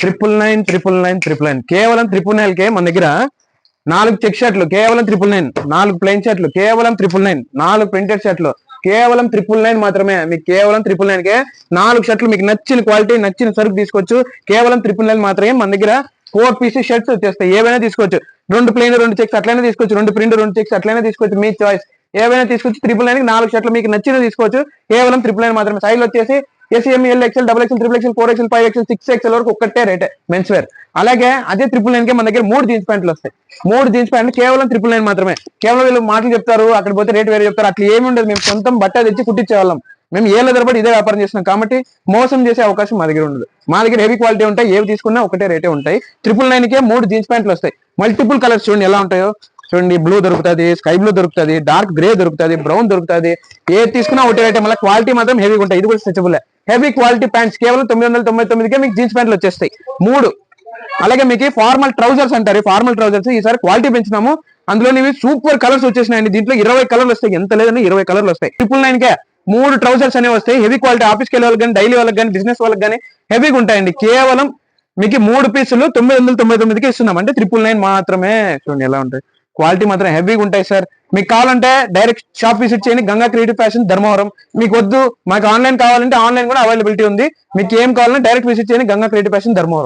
999 కేవలం 999 కే మన దగ్గర 4 చెక్ షర్ట్లు కేవలం 999, 4 ప్లెయిన్ షర్ట్లు కేవలం 999, 4 ప్రింటెడ్ షర్ట్లు కేవలం 999 మాత్రమే. మీకు కేవలం 999 కే 4 షర్ట్లు మీకు నచ్చిన క్వాలిటీ నచ్చిన సరుకు తీసుకోవచ్చు. కేవలం 999 మాత్రమే. మన దగ్గర 4 పీసెస్ షర్ట్స్ వచ్చేస్తాయి. ఏవైనా తీసుకోవచ్చు. 2 ప్లెయిన్ 2 చెక్స్ అట్లయినా తీసుకోవచ్చు, 2 ప్రింట్ 2 చెక్స్ అట్లయినా తీసుకోవచ్చు. మీ చాయిస్. ఏవైనా తీసుకోవచ్చు. 999 4 షర్ట్లు మీకు నచ్చిన తీసుకోవచ్చు. కేవలం 999 మాత్రమే. సైజ్ వచ్చేసి SML, XL, XXL, XXL, 4XL, 5XL, 6XL వరకు ఒక్కటే రేటే మెన్స్ వేర్. అలాగే అదే 999 కే మన దగ్గర 3 జీన్స్ ప్యాంట్లు వస్తాయి. 3 జీన్స్ ప్యాంట్లు కేవలం 999 మాత్రమే. కేవలం వీళ్ళు మాటలు చెప్తారు, అక్కడ పోతే రేట్ వేరే చెప్తారు, అట్లా ఏమి ఉండదు. మేము సొంతం బట్ట తెచ్చి కుట్టించేవాళ్ళం. మేము ఏళ్ళ తరబడి ఇదే వ్యాపారం చేస్తున్నాం కాబట్టి మోసం చేసే అవకాశం మా దగ్గర ఉండదు. మా దగ్గర హెవీ క్వాలిటీ ఉంటాయి. ఏవి తీసుకున్నా ఒకటే రేటే ఉంటాయి. 999 కే 3 జీన్స్ ప్యాంట్లు వస్తాయి. మల్టిపుల్ కలర్స్ చూడండి ఎలా ఉంటాయో. చూడండి, బ్లూ దొరుకుతుంది, స్కై బ్లూ దొరుకుతుంది, డార్క్ గ్రే దొరుకుతుంది, బ్రౌన్ దొరుకుతుంది. ఏది తీసుకున్నా ఒకటే రేటే. మళ్ళీ క్వాలిటీ మాత్రం హెవీగా ఉంటాయి. ఇది కూడా స్ట్రెచబుల్. హెవీ క్వాలిటీ ప్యాంట్స్ కేవలం 999 కే మీకు జీన్స్ ప్యాంట్లు వచ్చేస్తాయి 3. అలాగే మీకు ఫార్మల్ ట్రౌజర్స్ అంటారు. ఫార్మల్ ట్రౌజర్స్ ఈసారి క్వాలిటీ పెంచినాము. అందులో సూపర్ కలర్స్ వచ్చేసినాయండి. దీంట్లో 20 కలర్లు వస్తాయి. ఎంత లేదని 20 కలర్లు వస్తాయి. 999 కే 3 ట్రౌజర్స్ అనేవి వస్తాయి. హెవీ క్వాలిటీ ఆఫీస్కి వెళ్ళే వాళ్ళకి కానీ, డైలీ వాళ్ళకి కానీ, బిజినెస్ వాళ్ళకి కానీ హెవీగా ఉంటాయండి. కేవలం మీకు 3 పీసులు 999కి ఇస్తున్నాం. అంటే 999 మాత్రమే. చూడండి ఎలా ఉంటాయి. క్వాలిటీ మాత్రం హెవీగా ఉంటాయి సార్. మీకు కావాలంటే డైరెక్ట్ షాప్ విజిట్ చేయండి. Ganga creative fashion Dharmavaram. మీకు వద్దు మాకు ఆన్లైన్ కావాలంటే ఆన్లైన్ కూడా అవైలబిలిటీ ఉంది. మీకు ఏం కావాలంటే డైరెక్ట్ విజిట్ చేయండి. Ganga creative fashion Dharmavaram.